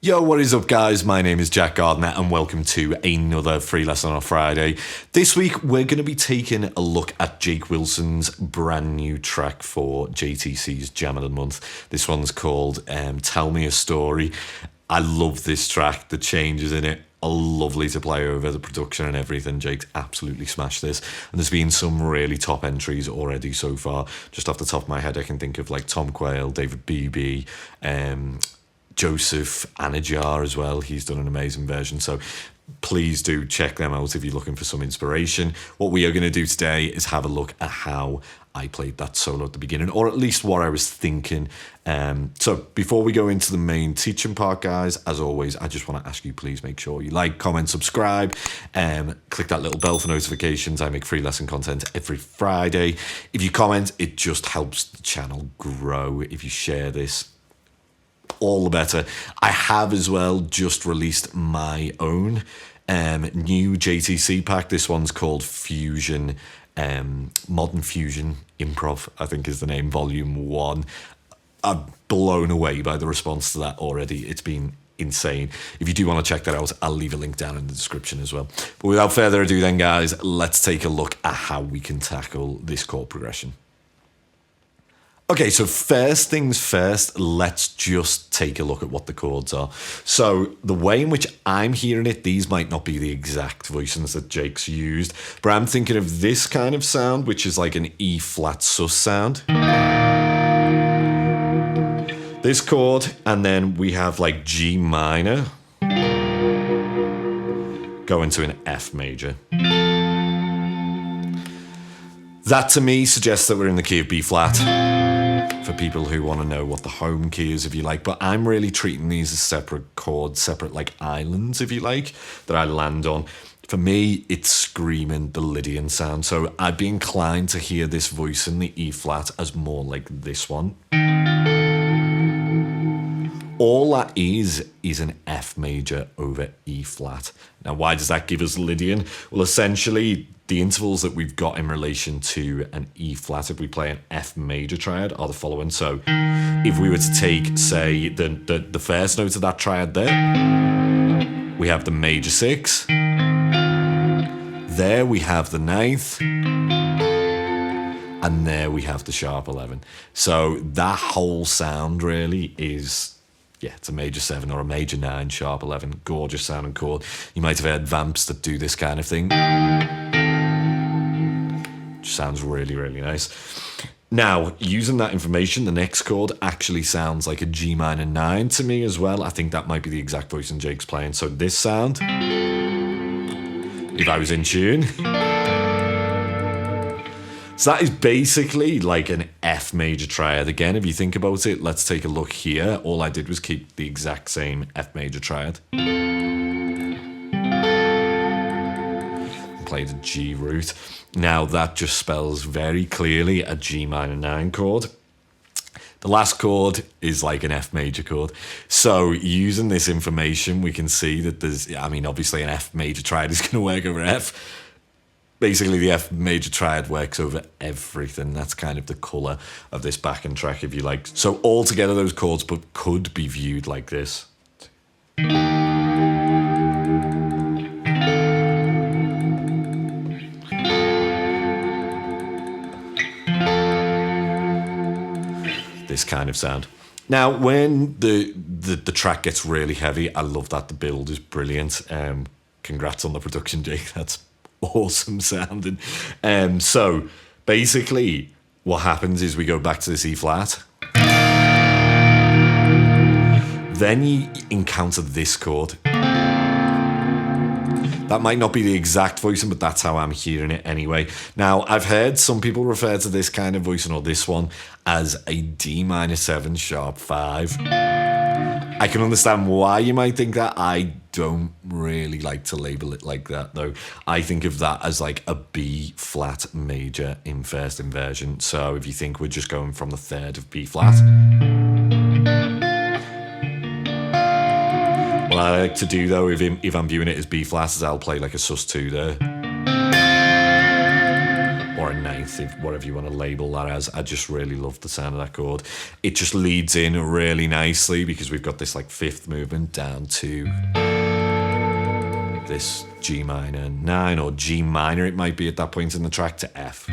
Yo, what is up, guys? My name is Jack Gardiner, and welcome to another free lesson on a Friday. This week, we're going to be taking a look at Jake Willson's brand new track for JTC's Jam of the Month. This one's called Tell Me a Story. I love this track. The changes in it are lovely to play over, the production and everything. Jake's absolutely smashed this, and there's been some really top entries already so far. Just off the top of my head, I can think of like Tom Quayle, David Beebe, Joseph Anajar as well. He's done an amazing version, so please do check them out if you're looking for some inspiration. What we are going to do today is have a look at how I played that solo at the beginning, or at least what I was thinking. So before we go into the main teaching part, guys, as always, I just want to ask you, please make sure you like, comment, subscribe, click that little bell for notifications. I make free lesson content every Friday. If you comment, it just helps the channel grow. If you share this, all the better. I have as well just released my own new JTC pack. This one's called Fusion, Modern Fusion Improv, I think is the name, Volume 1. I'm blown away by the response to that already. It's been insane. If you do want to check that out, I'll leave a link down in the description as well. But without further ado then, guys, let's take a look at how we can tackle this chord progression. Okay, so first things first, let's just take a look at what the chords are. So the way in which I'm hearing it, these might not be the exact voicings that Jake's used, but I'm thinking of this kind of sound, which is like an E flat sus sound. This chord, and then we have like G minor, go into an F major. That to me suggests that we're in the key of B flat, for people who want to know what the home key is, if you like. But I'm really treating these as separate chords, separate like islands, if you like, that I land on. For me, it's screaming the Lydian sound. So I'd be inclined to hear this voice in the E flat as more like this one. All that is an F major over E flat. Now, why does that give us Lydian? Well, essentially, the intervals that we've got in relation to an E flat, if we play an F major triad, are the following. So if we were to take, say, the first note of that triad there, we have the major 6. There we have the 9th. And there we have the sharp 11. So that whole sound really is, yeah, it's a major 7 or a major 9, sharp 11. Gorgeous sounding chord. You might have heard vamps that do this kind of thing. Which sounds really, really nice. Now, using that information, the next chord actually sounds like a G minor 9 to me as well. I think that might be the exact voice in Jake's playing. So this sound, if I was in tune. So that is basically like an F major triad. Again, if you think about it, let's take a look here. All I did was keep the exact same F major triad. Played a G root. Now that just spells very clearly a G minor 9 chord. The last chord is like an F major chord. So using this information, we can see that there's, I mean, obviously an F major triad is going to work over F. Basically, the F major triad works over everything. That's kind of the colour of this backing track, if you like. So altogether, those chords could be viewed like this. This kind of sound. Now, when the track gets really heavy, I love that. The build is brilliant. Congrats on the production, Jake. That's awesome sounding. So basically what happens is we go back to this E flat. Then you encounter this chord. That might not be the exact voicing, but that's how I'm hearing it anyway. Now, I've heard some people refer to this kind of voicing, or this one, as a D minor 7 sharp 5. I can understand why you might think that. I don't really like to label it like that, though. I think of that as like a B flat major in first inversion. So if you think we're just going from the 3rd of B flat, what I like to do, though, if I'm viewing it as B flat, is I'll play like a sus2 there. Or or a ninth, if whatever you want to label that as. I just really love the sound of that chord. It just leads in really nicely because we've got this like fifth movement down to this G minor 9, or G minor it might be at that point in the track, to F.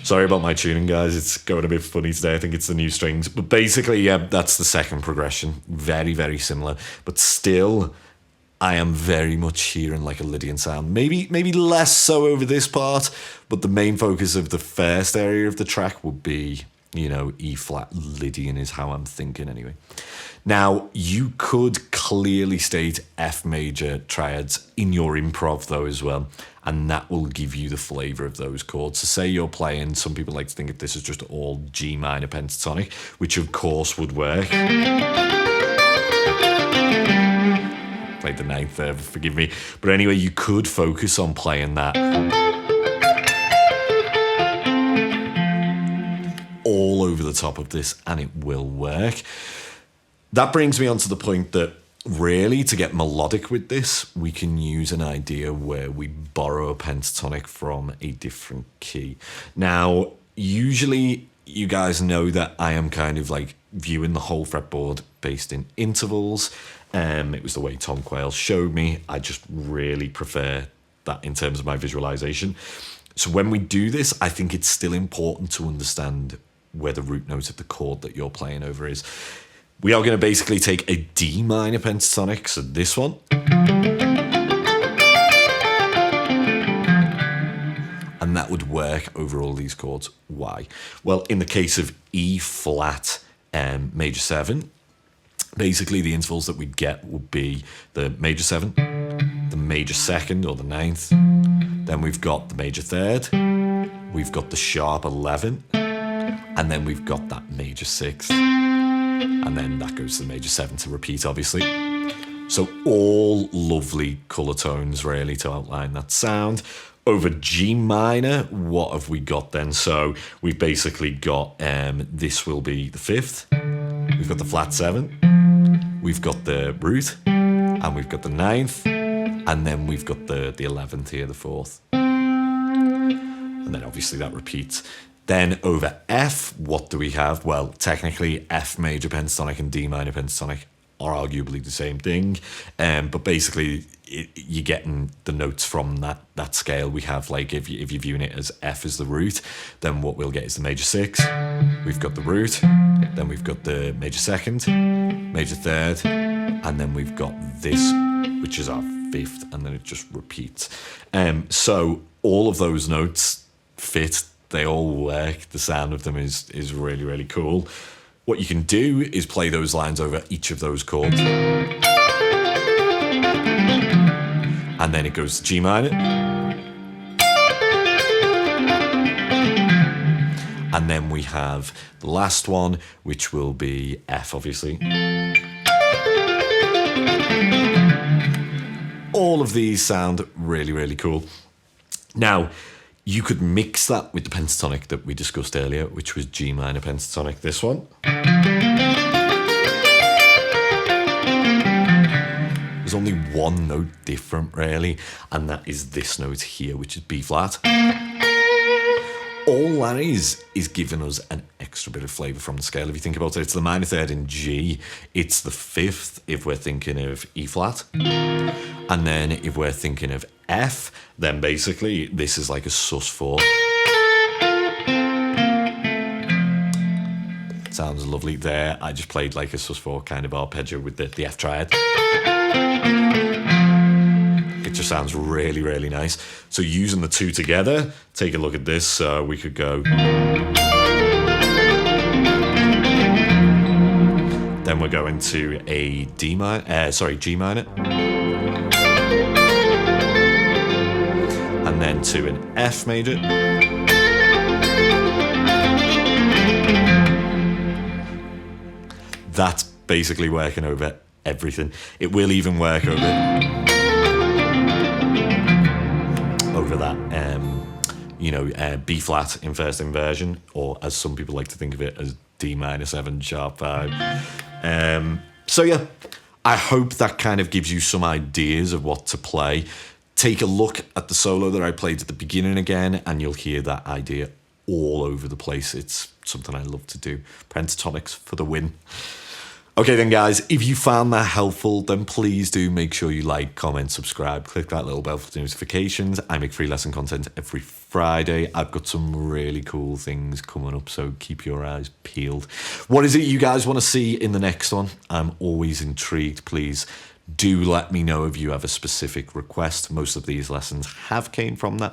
Sorry about my tuning, guys. It's going a bit funny today. I think it's the new strings. But basically, yeah, that's the second progression. Very, very similar. But still, I am very much hearing like a Lydian sound. Maybe less so over this part, but the main focus of the first area of the track would be, you know, E-flat Lydian is how I'm thinking anyway. Now, you could clearly state F major triads in your improv though as well, and that will give you the flavour of those chords. So say you're playing, some people like to think of this as just all G minor pentatonic, which of course would work. Played the ninth there, forgive me. But anyway, you could focus on playing that all over the top of this and it will work. That brings me on to the point that really, to get melodic with this, we can use an idea where we borrow a pentatonic from a different key. Now, usually you guys know that I am kind of like viewing the whole fretboard based in intervals. It was the way Tom Quayle showed me. I just really prefer that in terms of my visualization. So when we do this, I think it's still important to understand where the root note of the chord that you're playing over is. We are going to basically take a D minor pentatonic, so this one. And that would work over all these chords. Why? Well, in the case of E flat major 7, basically the intervals that we'd get would be the major 7, the major 2nd or the 9th, then we've got the major 3rd, we've got the sharp 11, and then we've got that major 6th. And then that goes to the major 7 to repeat, obviously. So all lovely colour tones, really, to outline that sound. Over G minor, what have we got then? So we've basically got, this will be the 5th. We've got the flat 7. We've got the root. And we've got the 9th. And then we've got the 11th here, the 4th. And then obviously that repeats. Then over F, what do we have? Well, technically F major pentatonic and D minor pentatonic are arguably the same thing. But basically you're getting the notes from that scale. We have, like, if you're viewing it as F as the root, then what we'll get is the major 6. We've got the root, then we've got the major 2nd, major 3rd, and then we've got this, which is our 5th, and then it just repeats. So all of those notes fit. They all work. The sound of them is really, really cool. What you can do is play those lines over each of those chords. And then it goes to G minor. And then we have the last one, which will be F, obviously. All of these sound really, really cool. Now, you could mix that with the pentatonic that we discussed earlier, which was G minor pentatonic, this one. There's only one note different, really, and that is this note here, which is B flat. All that is giving us an extra bit of flavour from the scale. If you think about it, it's the minor 3rd in G, it's the 5th if we're thinking of E flat, and then if we're thinking of F, then basically this is like a sus4. Sounds lovely there. I just played like a sus4 kind of arpeggio with the F triad. It just sounds really, really nice. So using the two together, take a look at this. We could go. Then we're going to a G minor. And then to an F major. That's basically working over everything. It will even work over that, B flat in first inversion, or as some people like to think of it, as D minor 7 sharp 5. So yeah, I hope that kind of gives you some ideas of what to play. Take a look at the solo that I played at the beginning again, and you'll hear that idea all over the place. It's something I love to do. Pentatonics for the win. Okay then, guys, if you found that helpful, then please do make sure you like, comment, subscribe, click that little bell for notifications. I make free lesson content every Friday. I've got some really cool things coming up, so keep your eyes peeled. What is it you guys want to see in the next one? I'm always intrigued. Please do let me know if you have a specific request. Most of these lessons have came from that.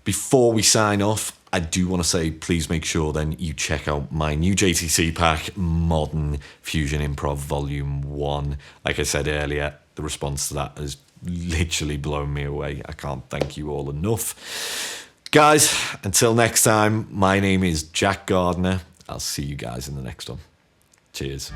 Before we sign off, I do want to say, please make sure then you check out my new JTC pack, Modern Fusion Improv Volume 1. Like I said earlier, the response to that has literally blown me away. I can't thank you all enough. Guys, until next time, my name is Jack Gardiner. I'll see you guys in the next one. Cheers.